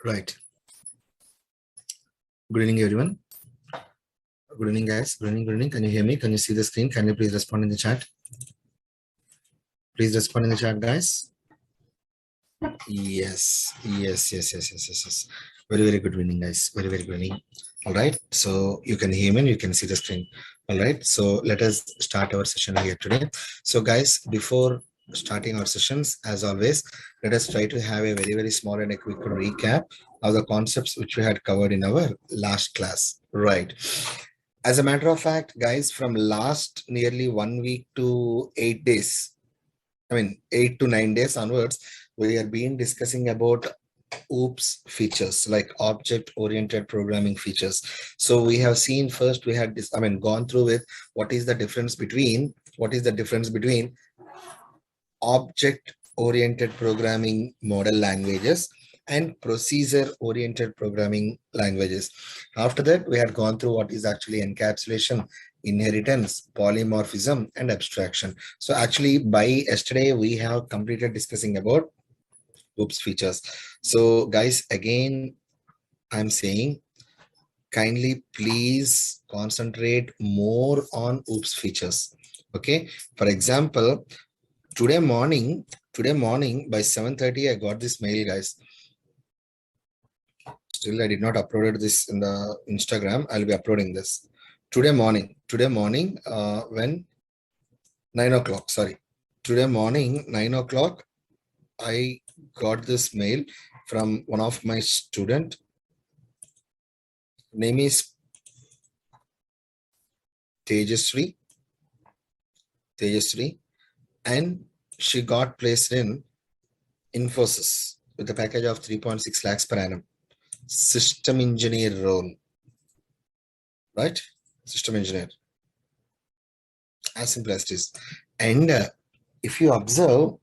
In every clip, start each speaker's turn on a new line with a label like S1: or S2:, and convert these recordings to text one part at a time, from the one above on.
S1: Right. Good evening, everyone. Good evening, guys. Good evening, good evening. Can you hear me? Can you see the screen? Can you please respond in the chat? Please respond in the chat, guys. Yes. Very, very good evening, guys. Very, very good evening. All right. So you can hear me and you can see the screen. All right. So let us start our session here today. So, guys, before starting our sessions, as always, let us try to have a very, very small and a quick recap of the concepts which we had covered in our last class. Right. As a matter of fact, guys, from last nearly 1 week to 8 days, 8 to 9 days onwards, we have been discussing about OOPS features, like object oriented programming features. So we have seen first, we had this, gone through with what is the difference between object oriented programming model languages and procedure oriented programming languages. After that, we had gone through what is actually encapsulation, inheritance, polymorphism, and abstraction. So actually by yesterday, we have completed discussing about OOPS features. So guys, again, I'm saying kindly please concentrate more on OOPS features. Okay. For example, today morning by 7:30, I got this mail, guys. Still, I did not upload this in the Instagram. I'll be uploading this today morning, when 9 o'clock, sorry. Today morning, 9 o'clock, I got this mail from one of my student. Name is Tejasri, and she got placed in Infosys with a package of 3.6 lakhs per annum. System engineer role, right? System engineer, as simple as it is. And if you observe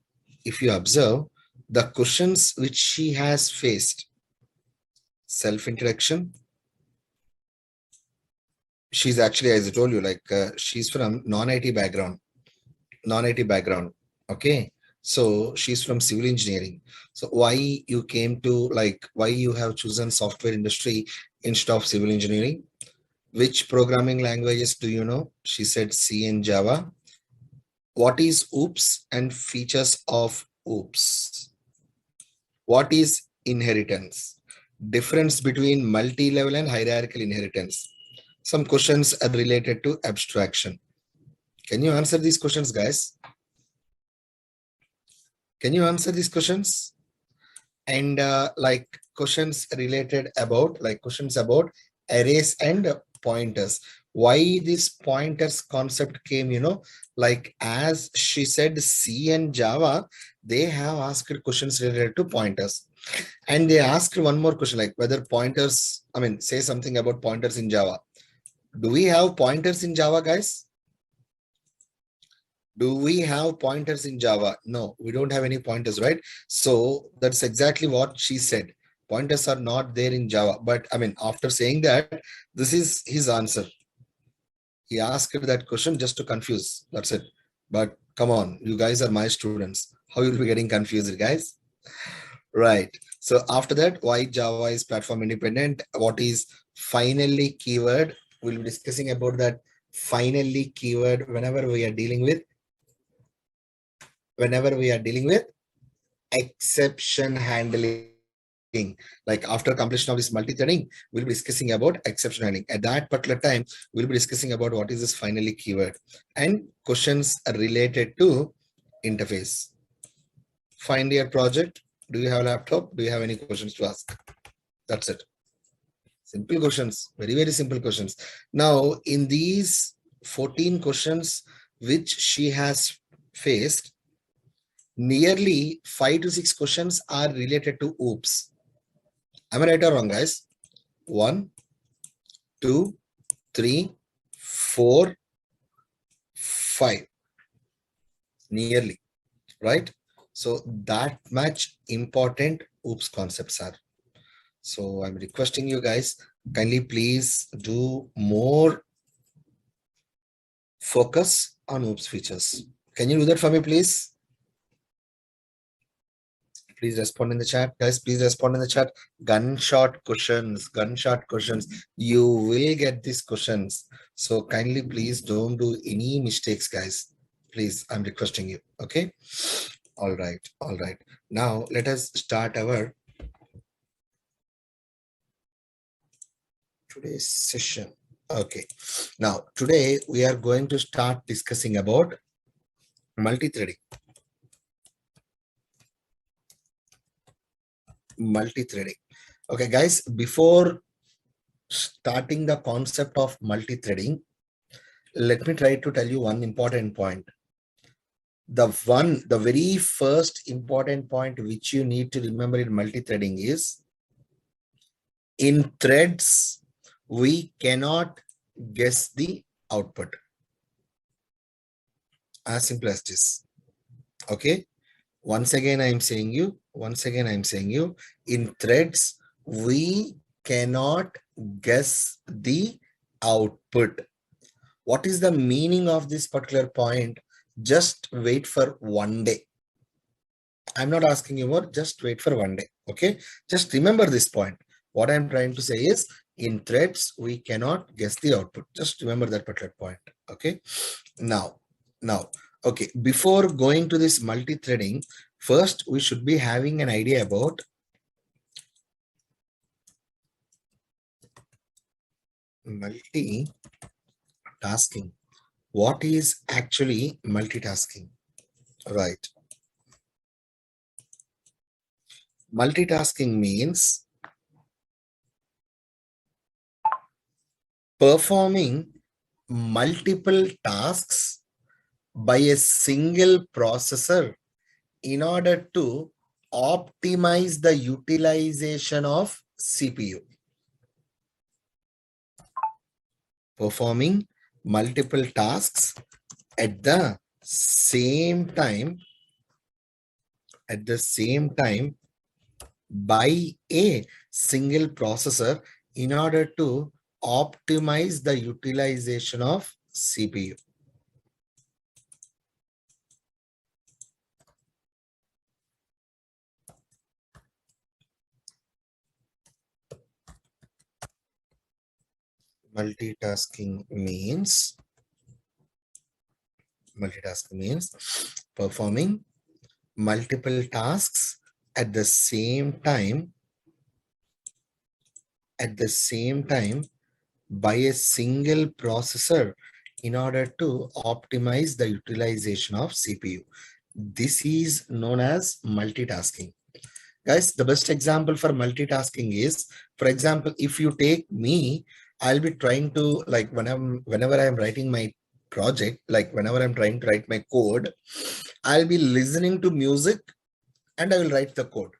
S1: the questions which she has faced, self-introduction, she's actually, as I told you, like she's from non-IT background. Okay, so she's from civil engineering. So why you came to, like, why you have chosen software industry instead of civil engineering? Which programming languages do you know? She said C and Java. What is OOPS and features of OOPS? What is inheritance? Difference between multi-level and hierarchical inheritance. Some questions are related to abstraction. Can you answer these questions, guys? Can you answer these questions? And like questions related about, questions about arrays and pointers. Why this pointers concept came, like as she said, C and Java, they have asked questions related to pointers. And they asked one more question, like whether pointers, say something about pointers in Java. Do we have pointers in Java, guys? Do we have pointers in Java? No, we don't have any pointers, right? So that's exactly what she said. Pointers are not there in Java. But after saying that, this is his answer. He asked that question just to confuse. That's it. But come on, you guys are my students. How you'll be getting confused, guys? Right. So after that, why Java is platform independent? What is finally keyword? We'll be discussing about that finally keyword whenever we are dealing with exception handling. Like after completion of this multi-threading, we'll be discussing about exception handling. At that particular time, we'll be discussing about what is this finally keyword and questions related to interface. Find your project. Do you have a laptop? Do you have any questions to ask? That's it. Simple questions, very, very simple questions. Now, in these 14 questions which she has faced, nearly 5 to 6 questions are related to OOPS. Am I right or wrong, guys? 1, 2, 3, 4, 5. Nearly, right? So that much important OOPS concepts are. So I'm requesting you guys, kindly please do more focus on OOPS features. Can you do that for me, please? Please respond in the chat. Guys, please respond in the chat. Gunshot questions. Gunshot questions. You will get these questions. So kindly, please don't do any mistakes, guys. Please, I'm requesting you. Okay. All right. All right. Now let us start our today's session. Okay. Now today we are going to start discussing about multi-threading. Multi-threading. Okay, guys, before starting the concept of multi-threading, let me try to tell you one important point. The very first important point which you need to remember in multi-threading is, in threads, we cannot guess the output. As simple as this. Okay. Once again, I'm saying you, in threads, we cannot guess the output. What is the meaning of this particular point? Just wait for one day. I'm not asking you more, just wait for one day. Okay. Just remember this point. What I'm trying to say is, in threads, we cannot guess the output. Just remember that particular point. Okay. Now, okay. Before going to this multi-threading, first we should be having an idea about multitasking. What is actually multitasking? Right. Multitasking means performing multiple tasks by a single processor in order to optimize the utilization of CPU. Performing multiple tasks at the same time by a single processor in order to optimize the utilization of CPU. Multitasking means performing multiple tasks at the same time by a single processor in order to optimize the utilization of CPU. This is known as multitasking. Guys, the best example for multitasking is, for example, if you take me, I'll be trying to, like, whenever I'm writing my project, like whenever I'm trying to write my code, I'll be listening to music and I will write the code.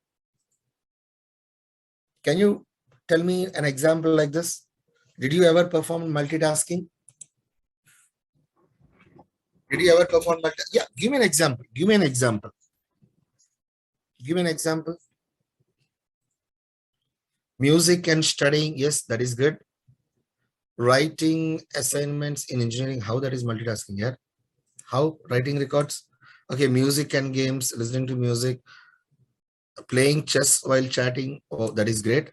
S1: Can you tell me an example like this? Did you ever perform multitasking? Did you ever perform multitasking? Yeah, give me an example. Give me an example. Music and studying, yes, that is good. Writing assignments in engineering, how that is multitasking? Yeah, how? Writing records. Okay, music and games, listening to music, playing chess while chatting. Oh, that is great.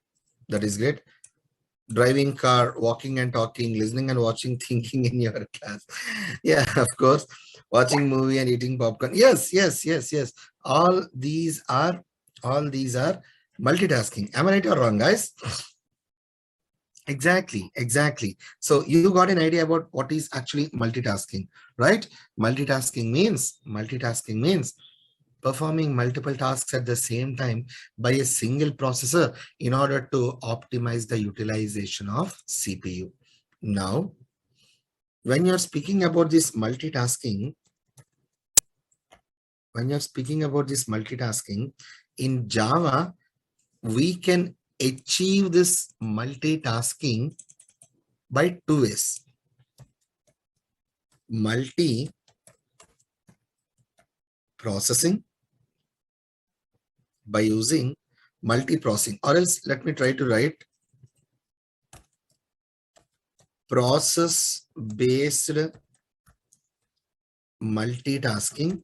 S1: Driving car, walking and talking, listening and watching, thinking in your class. Yeah, of course. Watching movie and eating popcorn. Yes. All these are multitasking. Am I right or wrong, guys? Exactly. So you got an idea about what is actually multitasking, right? Multitasking means performing multiple tasks at the same time by a single processor in order to optimize the utilization of CPU. Now, when you're speaking about this multitasking, in Java, we can achieve this multitasking by two ways. Multi-processing, by using multiprocessing, or else let me try to write process-based multitasking.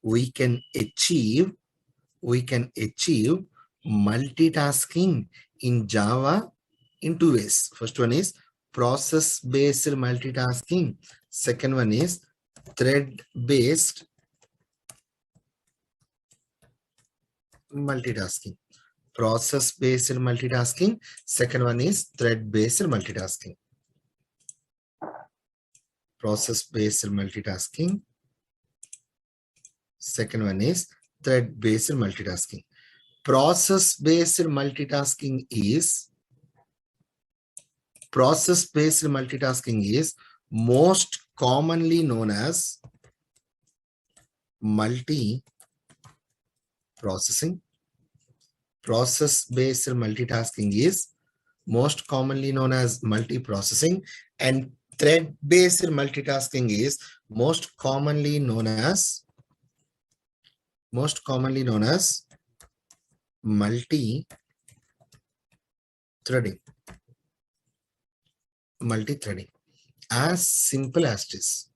S1: We can achieve we can achieve multitasking in Java in two ways. First one is process-based multitasking. Second one is thread-based multitasking. Process-based multitasking. Second one is thread-based multitasking. Process-based multitasking. Second one is thread-based multitasking. Process-based multitasking is most commonly known as multi-processing. Process-based multitasking is most commonly known as multiprocessing, and thread-based multitasking is most commonly known as multi-threading. Multi-threading, as simple as this,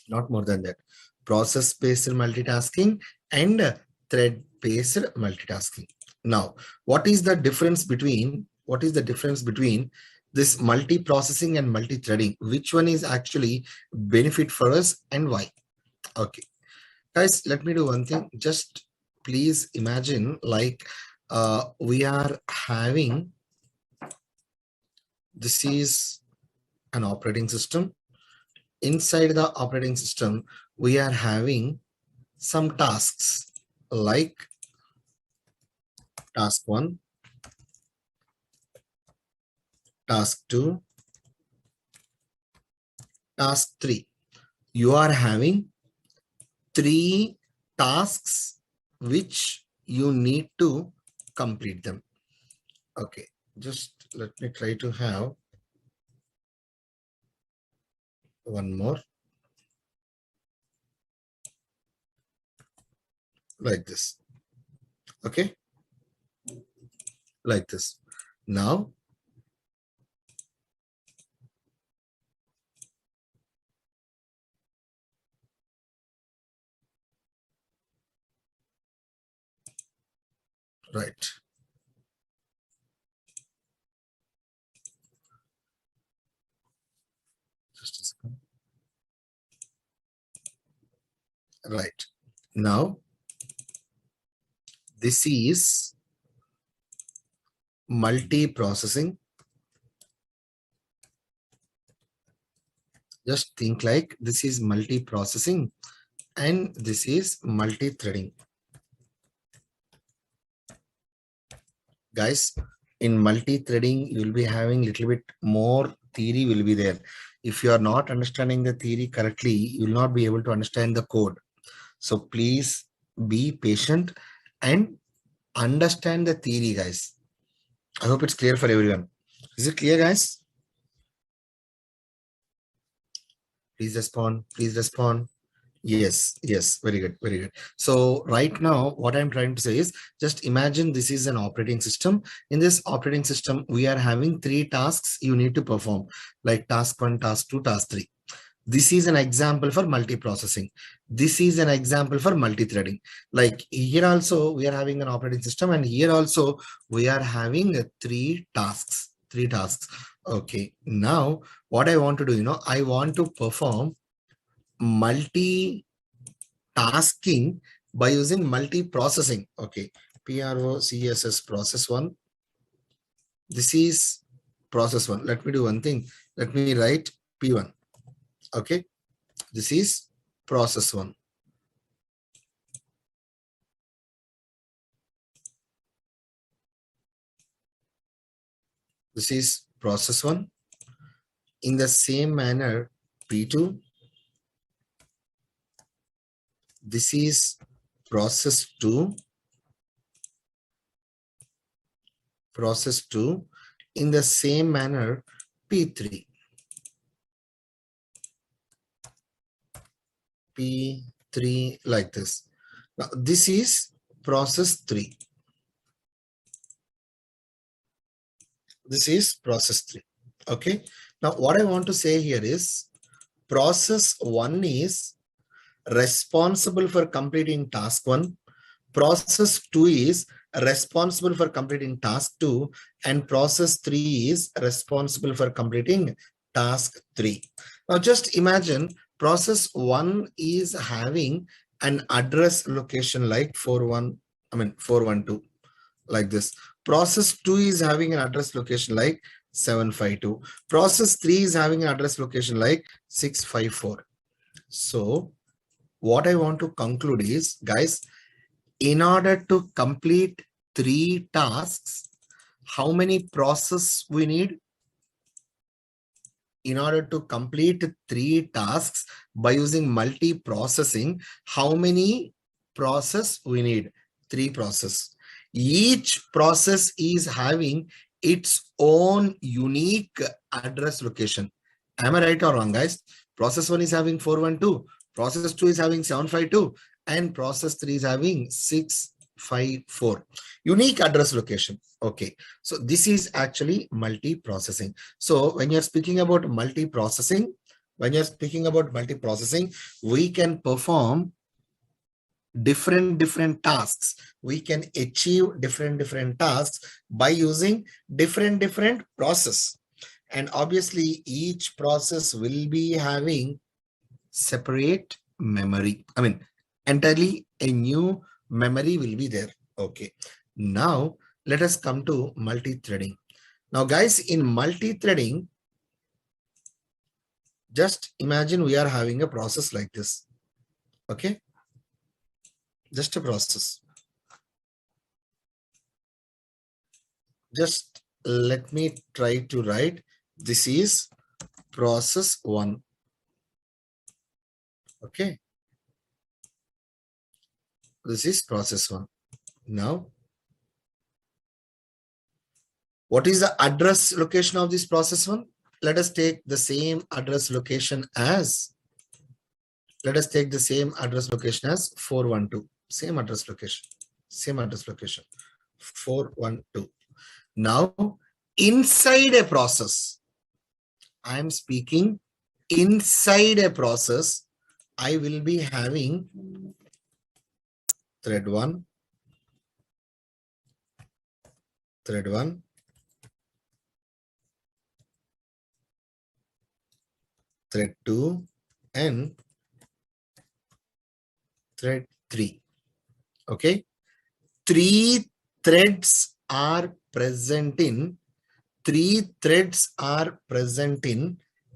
S1: not more than that. Process-based multitasking and thread-based multitasking. Now, what is the difference between this multi-processing and multi-threading? Which one is actually benefit for us and why? Okay, guys, let me do one thing. Just please imagine like we are having, this is an operating system. Inside the operating system, we are having some tasks like task 1, task 2, task 3. You are having 3 tasks which you need to complete them. Okay, just let me try to have one more like this. Okay, like this. Now right, just a second. Right, now this is multi-processing. Just think like this is multi-processing and this is multi-threading. Guys, in multi-threading, you will be having a little bit more theory will be there. If you are not understanding the theory correctly, you will not be able to understand the code. So please be patient and understand the theory, guys. I hope it's clear for everyone. Is it clear, guys? Please respond. Please respond. Yes, yes, very good, very good. So right now, what I'm trying to say is just imagine this is an operating system. In this operating system, we are having 3 tasks you need to perform, like task 1, task 2, task 3. This is an example for multiprocessing. This is an example for multi-threading. Like here also, we are having an operating system, and here also we are having 3 tasks. 3 tasks. Okay, now what I want to do, I want to perform multitasking by using multi-processing. Okay, PROCSS process 1. This is process 1. Let me do one thing. Let me write P1. Okay, this is process 1. This is process 1. In the same manner, P2. This is process 2. Process 2. In the same manner, P3. P3 like this. Now, this is process 3. This is process 3. Okay. Now, what I want to say here is process 1 is responsible for completing task 1. process 2 is responsible for completing task 2 and process 3 is responsible for completing task 3. Now just imagine process 1 is having an address location like 412 like this. Process 2 is having an address location like 752. Process 3 is having an address location like 654. So what I want to conclude is, guys, in order to complete 3 tasks, how many process we need? In order to complete 3 tasks by using multi-processing, how many process we need? 3 process. Each process is having its own unique address location. Am I right or wrong, guys? Process 1 is having 412, process 2 is having 752, and process 3 is having 654. Unique address location. Okay. So this is actually multi-processing. So when you're speaking about multi-processing, we can perform different tasks. We can achieve different tasks by using different process. And obviously each process will be having separate memory. I mean, entirely a new memory will be there. Okay. Now let us come to multi-threading. Now guys, in multi-threading, just imagine we are having a process like this. Okay. Just a process. Just let me try to write. This is process 1. Okay. This is process 1. Now, what is the address location of this process 1? Let us take the same address location as 412. Same address location. 412. Now, inside a process, I am speaking inside a process, I will be having thread 1, thread 2, and thread 3. Okay. 3 threads are present in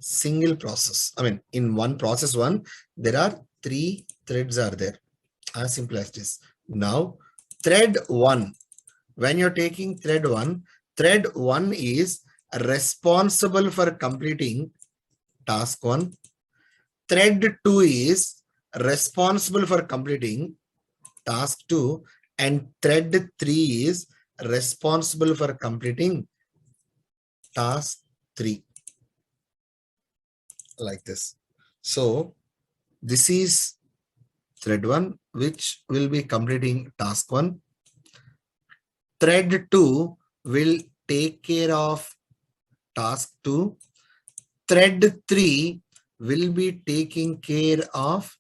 S1: single process. I mean, in one process 1, there are 3 threads are there. As simple as this. Now, thread 1, when you're taking thread 1 is responsible for completing task 1. Thread 2 is responsible for completing task 2, and thread 3 is responsible for completing task 3. Like this. So this is thread 1, which will be completing task 1. Thread 2 will take care of task 2. Thread 3 will be taking care of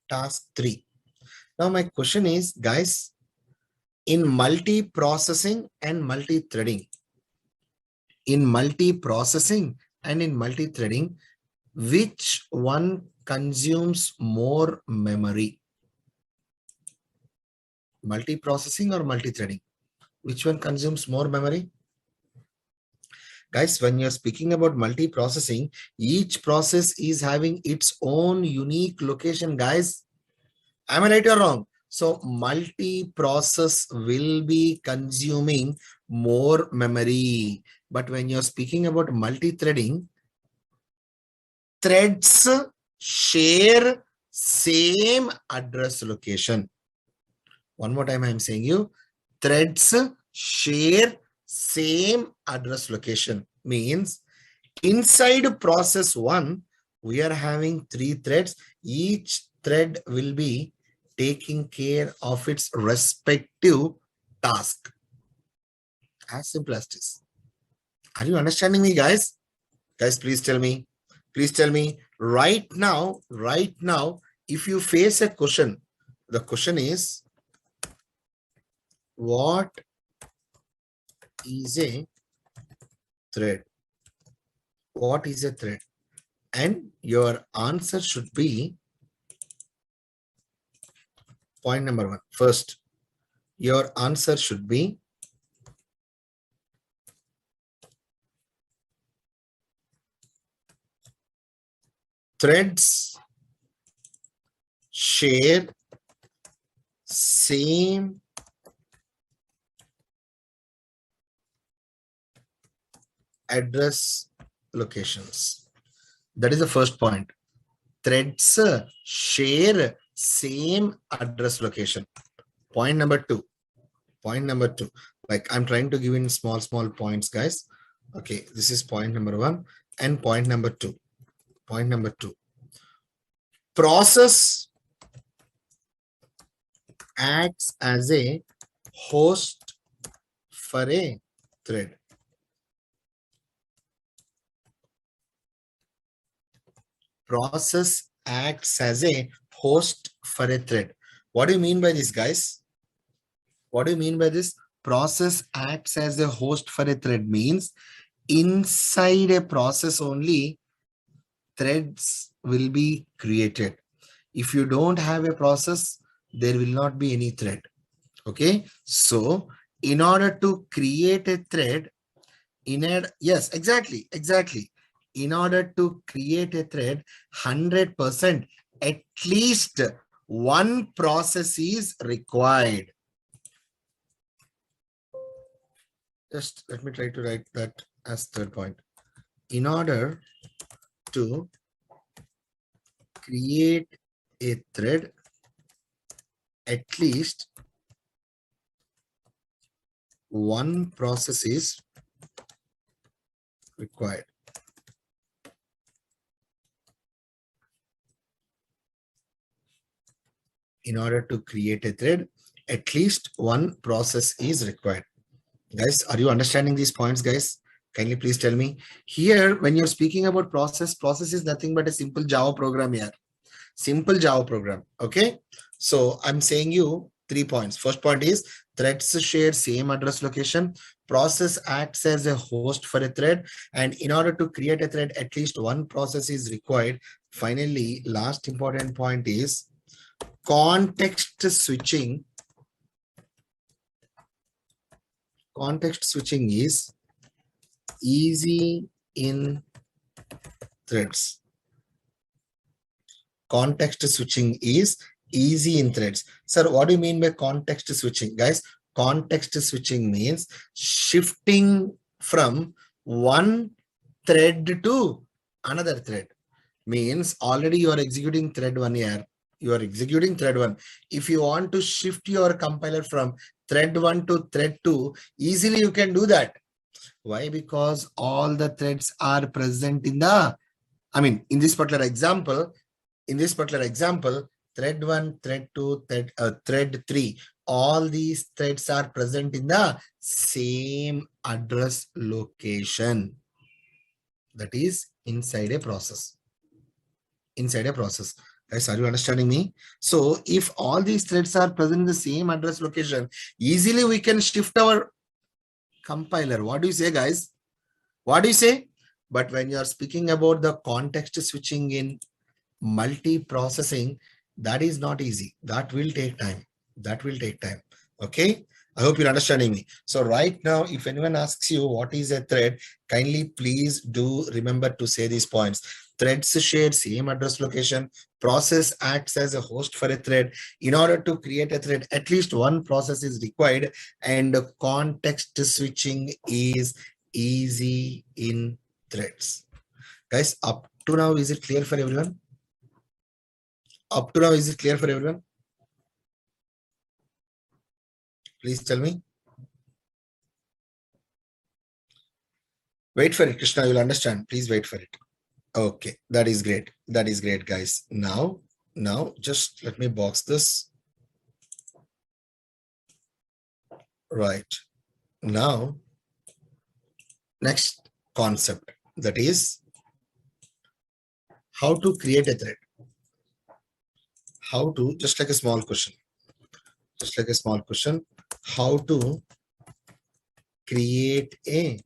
S1: task 3. Now my question is, guys, in multi-processing and multi-threading, which one consumes more memory? Multi-processing or multi-threading? Which one consumes more memory? Guys, when you're speaking about multi-processing, each process is having its own unique location, guys. Am I right or wrong? So multi-process will be consuming more memory. But when you're speaking about multi-threading, threads share same address location. One more time, I'm saying you, threads share same address location. Means inside process 1, we are having 3 threads. Each thread will be taking care of its respective task. As simple as this. Are you understanding me, guys? Guys, please tell me. Please tell me right now, if you face a question The question is, what is a thread? What is a thread? And your answer should be point number 1. First, your answer should be threads share same address locations. That is the first point. Threads share same address location. Point number 2. Point number 2. Like I'm trying to give in small points, guys. Okay, this is point number 1 and point number 2. Point number 2. Process acts as a host for a thread. Process acts as a host for a thread. What do you mean by this, guys? What do you mean by this? Process acts as a host for a thread means inside a process only threads will be created. If you don't have a process, there will not be any thread. Okay. So in order to create a thread, yes, exactly. In order to create a thread, 100%, at least one process is required. Just let me try to write that as third point. In order to create a thread, at least one process is required. In order to create a thread, at least one process is required. Guys, are you understanding these points, guys? Kindly please tell me. Here, when you're speaking about process is nothing but a simple Java program here. Simple Java program. Okay. So I'm saying you 3 points. First point is threads share same address location. Process acts as a host for a thread. And in order to create a thread, at least one process is required. Finally, last important point is context switching. Context switching is easy in threads. Context switching is easy in threads. Sir, what do you mean by context switching? Guys, context switching means shifting from one thread to another thread. Means already you are executing thread 1 here. You are executing thread 1. If you want to shift your compiler from thread 1 to thread 2, easily you can do that. Why? Because all the threads are present in the, in this particular example, thread 1, thread 2, thread 3, all these threads are present in the same address location. That is inside a process. Inside a process. Guys, are you understanding me? So if all these threads are present in the same address location, easily we can shift our compiler. What do you say, guys? What do you say? But when you are speaking about the context switching in multi-processing, that is not easy. That will take time. Okay. I hope you're understanding me. So right now, if anyone asks you what is a thread, kindly please do remember to say these points. Threads share same address location. Process acts as a host for a thread. In order to create a thread, at least one process is required, and context switching is easy in threads. Guys, up to now, is it clear for everyone? Up to now, is it clear for everyone? Please tell me. Wait for it, Krishna, you'll understand. Please wait for it. Okay, that is great. That is great, guys. Now, just let me box this. Right. Now, next concept, that is how to create a thread. how to, just like a small question, just like a small question, how to create a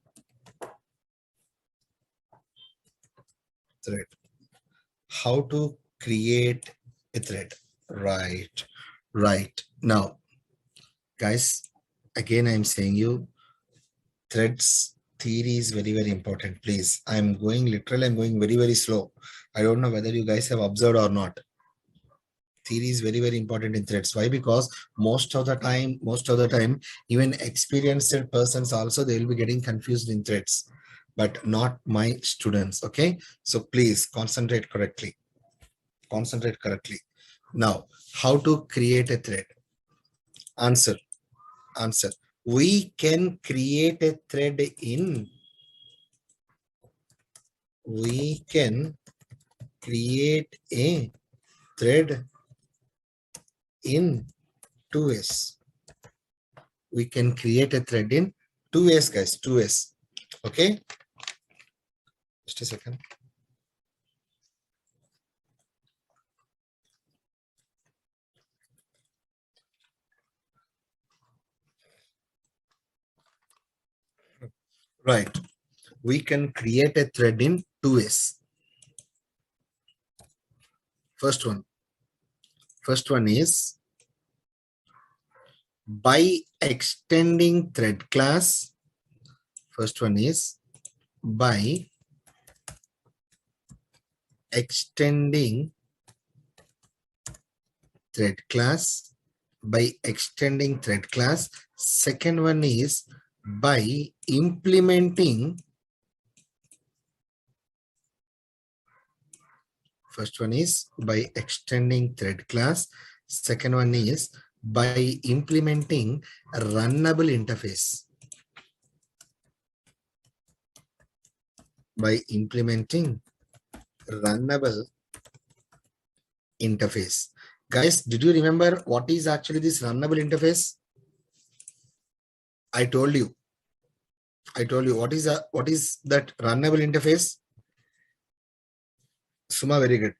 S1: thread, how to create a thread. Right, right. Now, guys, again, I'm saying you, threads theory is very, very important. Please, I'm going literally, I'm going very, very slow. I don't know whether you guys have observed or not. Theory is very, very important in threads. Why? Because most of the time, even experienced persons also, they will be getting confused in threads, but not my students. Okay, so please concentrate correctly. Concentrate correctly. Now, how to create a thread? Answer. Answer. We can create a thread in. We can create a thread in 2 ways. We can create a thread in 2 ways, guys. 2 ways. Okay. Just a second. Right. We can create a thread in 2 ways. First one is by extending thread class. First one is by extending thread class. By extending thread class. Second one is by implementing. First one is by extending thread class. Second one is by implementing a runnable interface. By implementing runnable interface. Guys, did you remember what is actually this runnable interface? I told you what is that runnable interface? Suma, very good.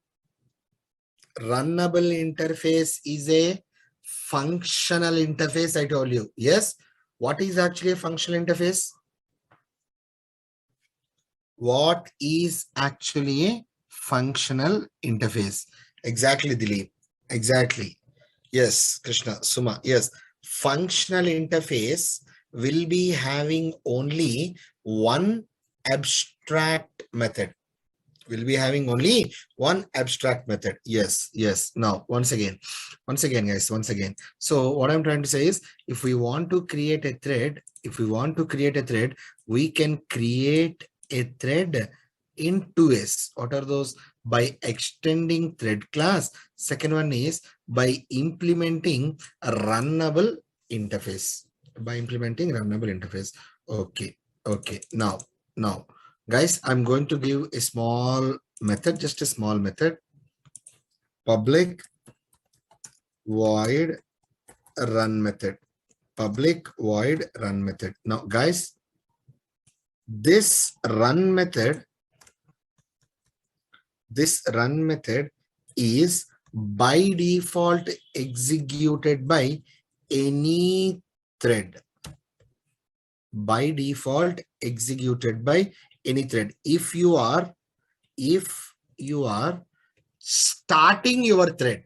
S1: Runnable interface is a functional interface. I told you. Yes. What is actually a functional interface? What is actually a functional interface? Exactly, Dilip. Exactly. Yes, Krishna, Suma. Yes. Functional interface will be having only one abstract method. Will be having only one abstract method. Yes, yes. Now, once again, guys, once again. So what I'm trying to say is, if we want to create a thread, we can create a thread in 2 ways. What are those? By extending thread class. Second one is by implementing a runnable interface. By implementing runnable interface. Okay. Okay. Now, guys, I'm going to give a small method, just a small method. Public void run method. Public void run method. Now, guys, this run method is by default executed by any thread. By default executed by any thread. If you are starting your thread,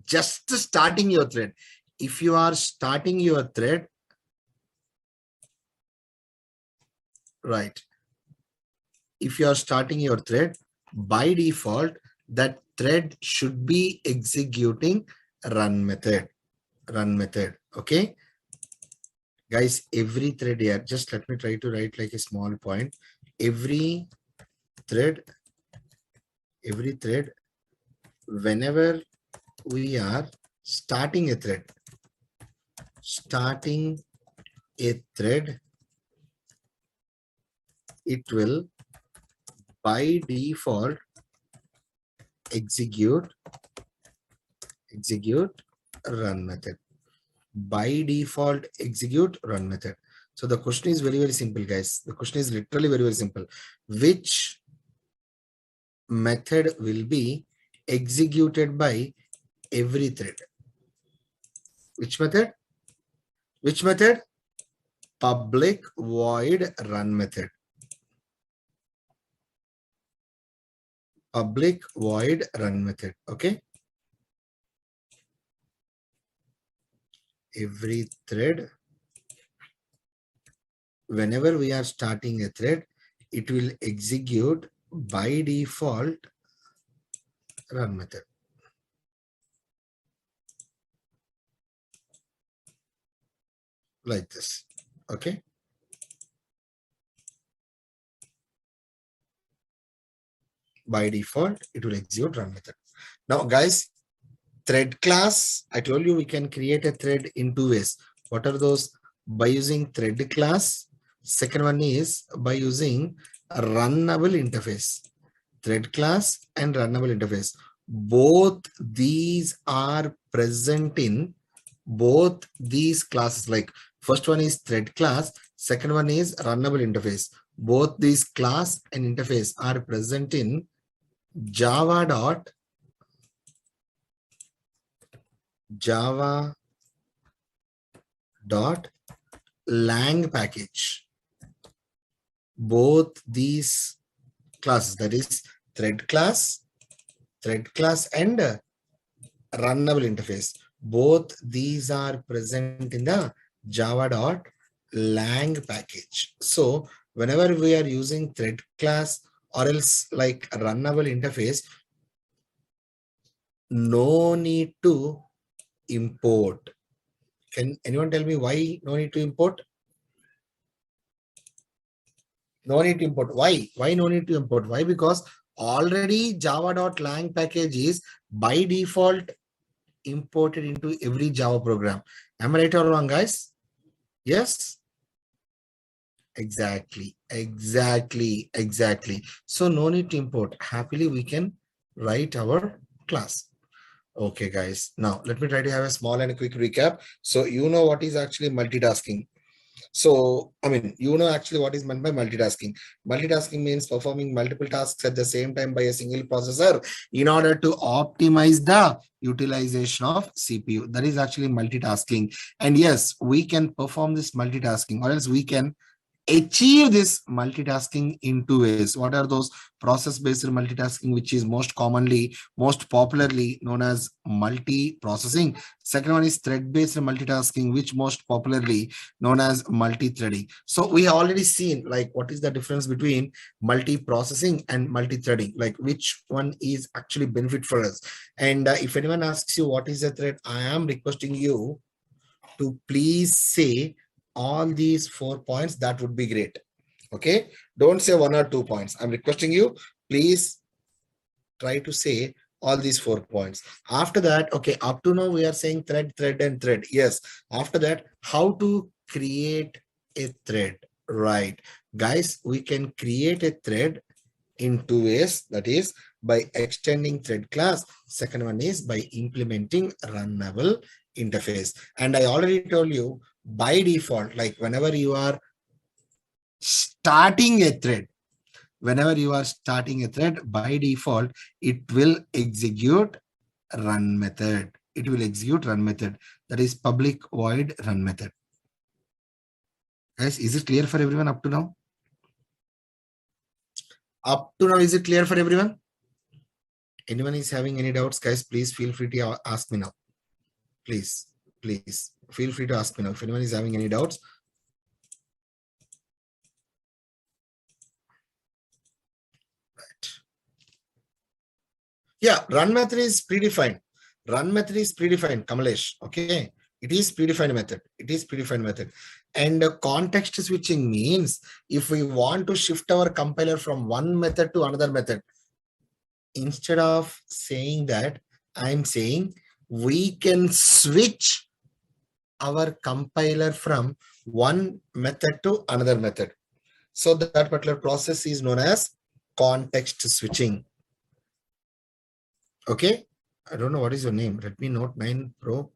S1: just starting your thread, if you are starting your thread, right, if you are starting your thread, by default that thread should be executing run method. Okay, guys, every thread here, just let me try to write like a small point. Every thread, whenever we are starting a thread, it will by default execute run method. By default execute run method. So the question is very, very simple, guys. The question is literally very, very simple. Which method will be executed by every thread. Which method? Which method? Public void run method. Public void run method. Okay. Every thread, whenever we are starting a thread, it will execute by default run method. Like this. Okay. By default, it will execute run method. Now, guys, thread class, I told you we can create a thread in two ways. What are those? By using thread class. Second one is by using a runnable interface. Thread class and runnable interface. Both these are present in both these classes. Like first one is thread class, second one is runnable interface. Both these class and interface are present in Java dot lang package. Both these classes, that is thread class and runnable interface, both these are present in the java.lang package. So whenever we are using thread class or else like runnable interface, no need to import. Can anyone tell me why no need to import? No need to import. Why? Why no need to import? Why? Because already java.lang package is by default imported into every Java program. Am I right or wrong, guys? Yes? Exactly. So no need to import. Happily, we can write our class. Okay, guys. Now, let me try to have a small and a quick recap. So you know what is actually multitasking. So, I mean, you know actually what is meant by multitasking. Multitasking means performing multiple tasks at the same time by a single processor in order to optimize the utilization of CPU. That is actually multitasking. And yes, we can perform this multitasking, or else we can achieve this multitasking in two ways. What are those? Process-based multitasking, which is most popularly known as multi-processing. Second one is thread-based multitasking, which most popularly known as multi-threading. So we have already seen like what is the difference between multi-processing and multi-threading, like which one is actually benefit for us. And if anyone asks you what is a thread, I am requesting you to please say all these 4 points. That would be great. Okay, don't say 1 or 2 points. I'm requesting you, please try to say all these 4 points. After that, okay, up to now we are saying thread and thread. Yes. After that, how to create a thread, right? Guys, we can create a thread in two ways. That is by extending thread class. Second one is by implementing runnable interface. And I already told you by default, like whenever you are starting a thread, by default, it will execute run method. That is public void run method. Guys, is it clear for everyone up to now? Is it clear for everyone? Anyone is having any doubts, guys, please feel free to ask me now. Please feel free to ask me now if anyone is having any doubts. Right. Yeah, run method is predefined. Kamalesh. Okay. It is predefined method. And context switching means if we want to shift our compiler from one method to another method, instead of saying that, I'm saying we can switch our compiler from one method to another method. So that particular process is known as context switching. Okay. I don't know what is your name. Redmi Note 9 Pro.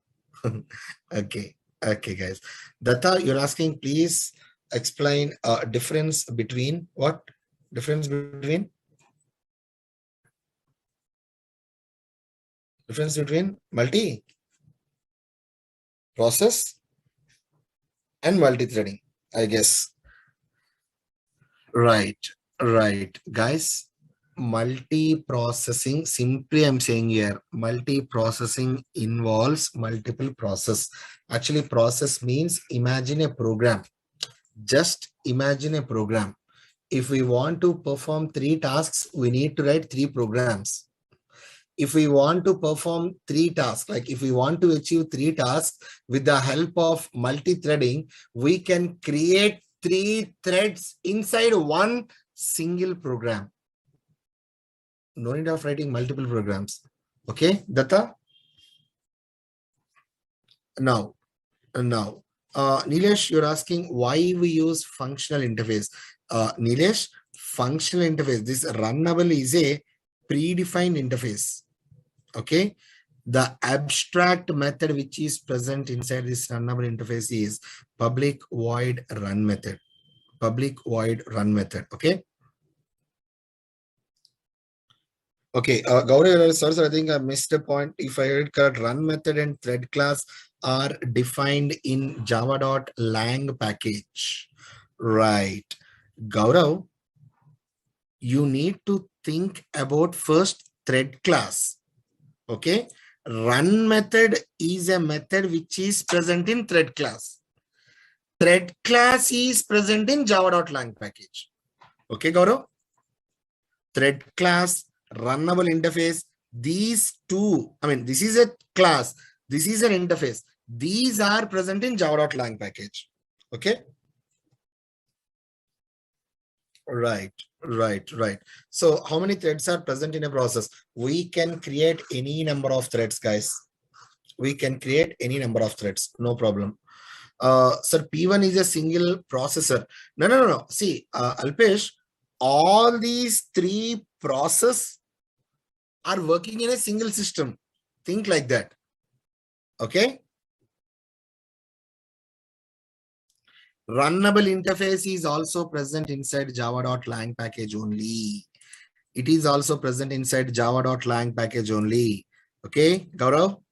S1: Okay, guys. Datta, you're asking, please explain difference between what? Difference between Difference between multi-process and multi-threading, I guess. Right, right. Guys, multi-processing, simply I'm saying here, multi-processing involves multiple process. Actually, process means imagine a program. Just imagine a program. If we want to perform 3 tasks, we need to write 3 programs. If we want to perform 3 tasks, like if we want to achieve 3 tasks with the help of multi-threading, we can create 3 threads inside one single program. No need of writing multiple programs. Okay, Datta? Now, Nilesh, you're asking why we use functional interface. Nilesh, functional interface, this runnable is a predefined interface. Okay, the abstract method which is present inside this runnable interface is public void run method. Public void run method. Okay. Okay, Gaurav, sorry, I think I missed a point. If I heard correct, run method and thread class are defined in java.lang package. Right. Gaurav, you need to think about first thread class. Okay. Run method is a method which is present in thread class. Thread class is present in java.lang package. Okay, Gaurav? Thread class, runnable interface, these two, I mean, this is a class, this is an interface. These are present in java.lang package. Okay. Right, right. So how many threads are present in a process? We can create any number of threads, guys. We can create any number of threads, no problem. Sir, P1 is a single processor. No. See, Alpesh, all these 3 processes are working in a single system. Think like that. Okay. Runnable interface is also present inside java.lang package only. It is also present inside java.lang package only. Okay, Gaurav?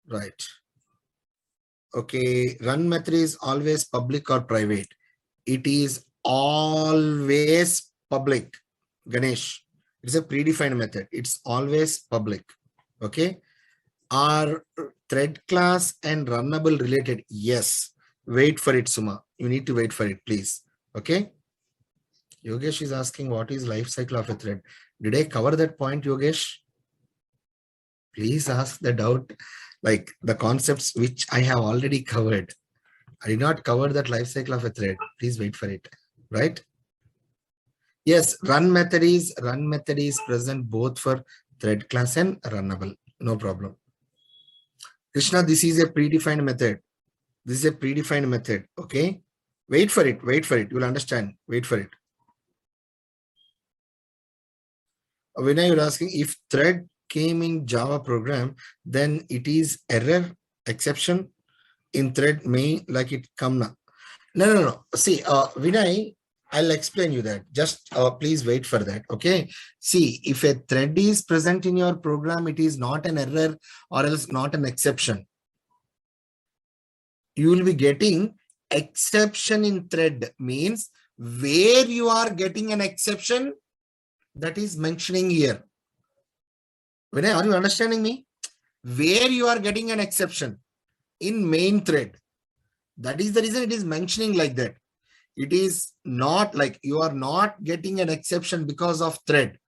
S1: Right. Okay, run method is always public or private. It is always public. Ganesh, it's a predefined method. It's always public. Okay. Are thread class and runnable related? Yes. Wait for it, Suma. You need to wait for it, please. Okay. Yogesh is asking what is life cycle of a thread. Did I cover that point, Yogesh? Please ask the doubt, like the concepts which I have already covered. I did not cover that life cycle of a thread. Please wait for it. Right? Yes, run method is present both for thread class and runnable. No problem. Krishna, this is a predefined method. This is a predefined method. Okay. Wait for it. Wait for it. You'll understand. Wait for it. Vinay, you're asking if thread came in Java program, then it is error exception in thread main like it come now. No. See, Vinay, I'll explain you that. Just please wait for that. Okay. See, if a thread is present in your program, it is not an error or else not an exception. You will be getting exception in thread means where you are getting an exception that is mentioning here. Vinay, are you understanding me? Where you are getting an exception in main thread. That is the reason it is mentioning like that. It is not like you are not getting an exception because of thread.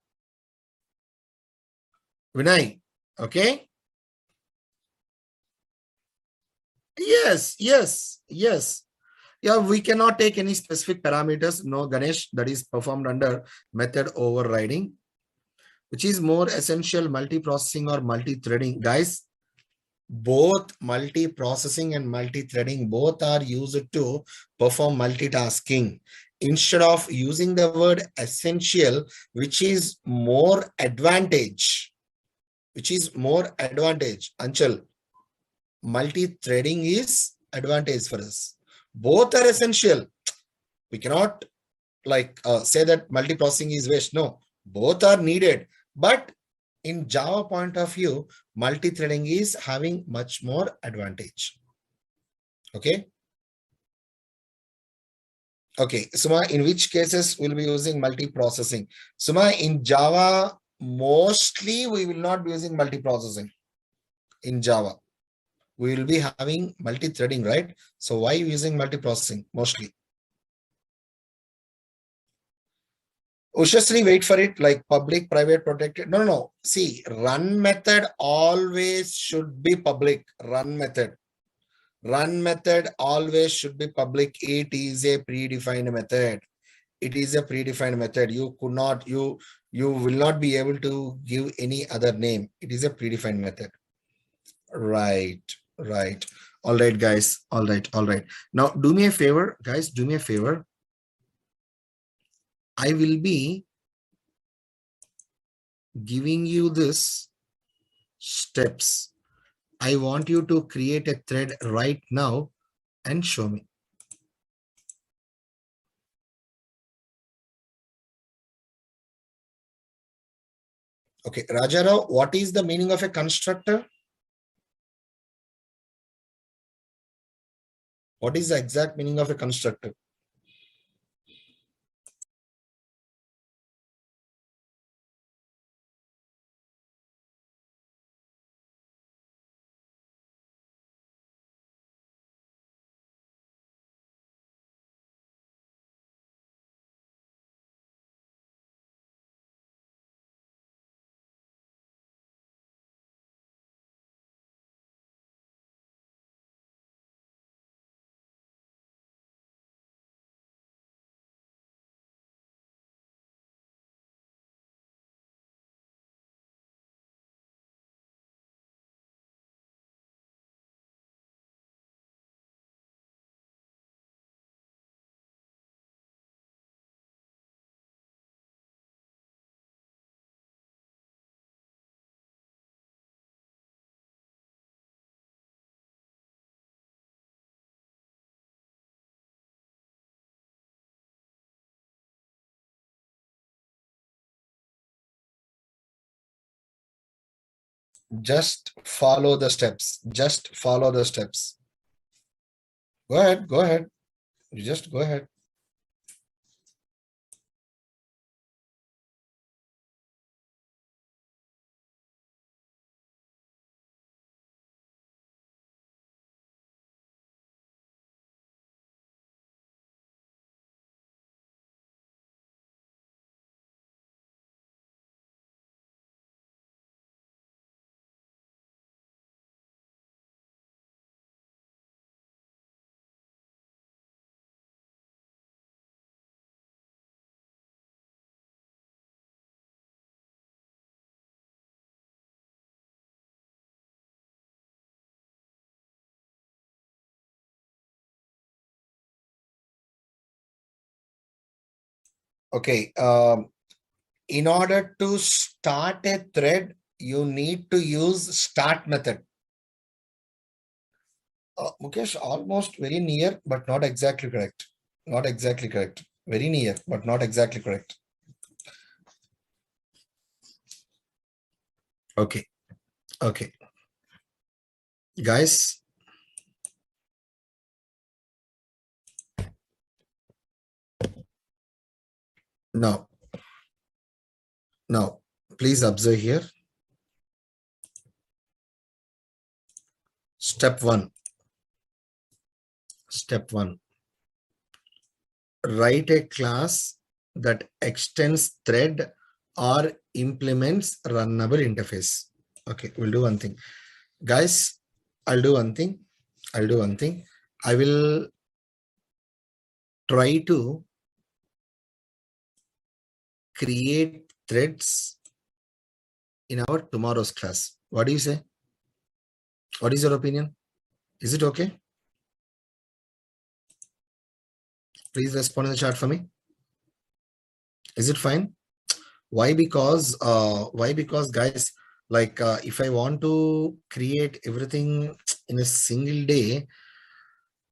S1: Vinay, okay? Yes. Yeah, we cannot take any specific parameters. No, Ganesh, that is performed under method overriding, which is more essential, multiprocessing or multi-threading. Guys, both multiprocessing and multi-threading, both are used to perform multitasking. Instead of using the word essential, which is more advantage, Anchal. multi-threading is advantage for us. Both are essential. We cannot say that multiprocessing is waste. No, both are needed. But in Java point of view, multi-threading is having much more advantage. Okay. Okay, Suma, in which cases we'll be using multiprocessing? Suma, in Java, mostly we will not be using multiprocessing in Java. We will be having multi-threading, right? So why using multiprocessing mostly? Ushasri, wait for it, like public, private, protected. No. See, run method always should be public. Run method always should be public. It is a predefined method. It is a predefined method. You could not, you will not be able to give any other name. It is a predefined method. Right. All right, guys. All right. Now, do me a favor, guys. Do me a favor. I will be giving you this steps. I want you to create a thread right now and show me. Okay, Rajarao, what is the meaning of a constructor? What is the exact meaning of a constructor? Just follow the steps. Just follow the steps. Go ahead. Go ahead. You just go ahead. Okay. In order to start a thread, you need to use start method. Mukesh, almost very near, but not exactly correct. Not exactly correct. Very near, but not exactly correct. Okay. Okay. Guys. Now, please observe here. Step one. Step one. Write a class that extends thread or implements runnable interface. Okay, we'll do one thing. Guys, I'll do one thing. I will try to create threads in our tomorrow's class. What do you say? What is your opinion? Is it okay? Please respond in the chat for me. Is it fine? Why? Because guys, if I want to create everything in a single day.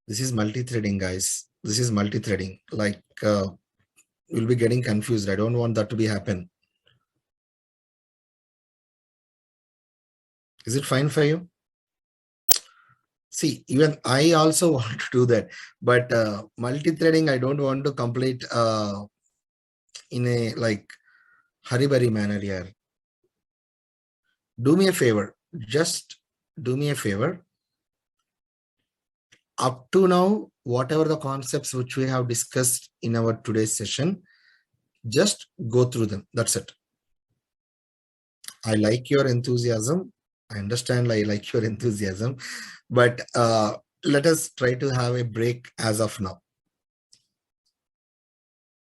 S1: This is multi-threading, guys. This is multi-threading. Like you'll be getting confused. I don't want that to be happen. Is it fine for you? See, even I also want to do that, but multi-threading, I don't want to complete in a like hurry-burry manner here. Do me a favor. Just do me a favor. Up to now, whatever the concepts which we have discussed in our today's session, just go through them. That's it. I like your enthusiasm. I understand I like your enthusiasm, but let us try to have a break as of now.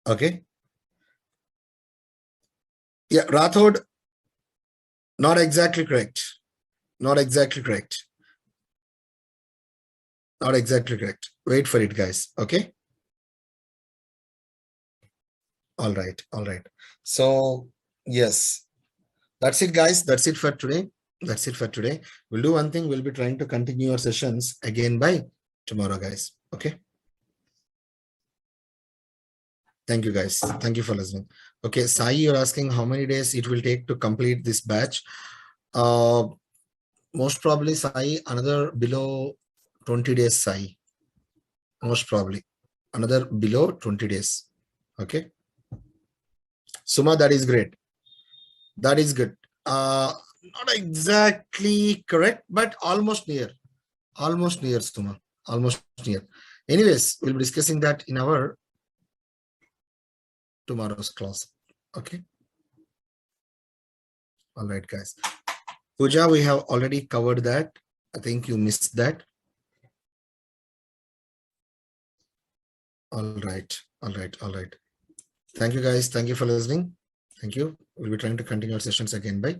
S1: Okay. Yeah, Rathod, not exactly correct. Not exactly correct. Not exactly correct. Wait for it, guys. Okay. All right. All right. So, yes, that's it, guys. That's it for today. That's it for today. We'll do one thing. We'll be trying to continue our sessions again by tomorrow, guys. Okay. Thank you, guys. Thank you for listening. Okay. Sai, you're asking how many days it will take to complete this batch. Most probably, Sai, another below 20 days, Sai. Most probably. Another below 20 days. Okay. Suma, that is great. That is good. Not exactly correct, but almost near. Almost near, Suma. Almost near. Anyways, we'll be discussing that in our tomorrow's class. Okay. All right, guys. Pooja, we have already covered that. I think you missed that. All right. All right. All right. Thank you, guys. Thank you for listening. Thank you. We'll be trying to continue our sessions again by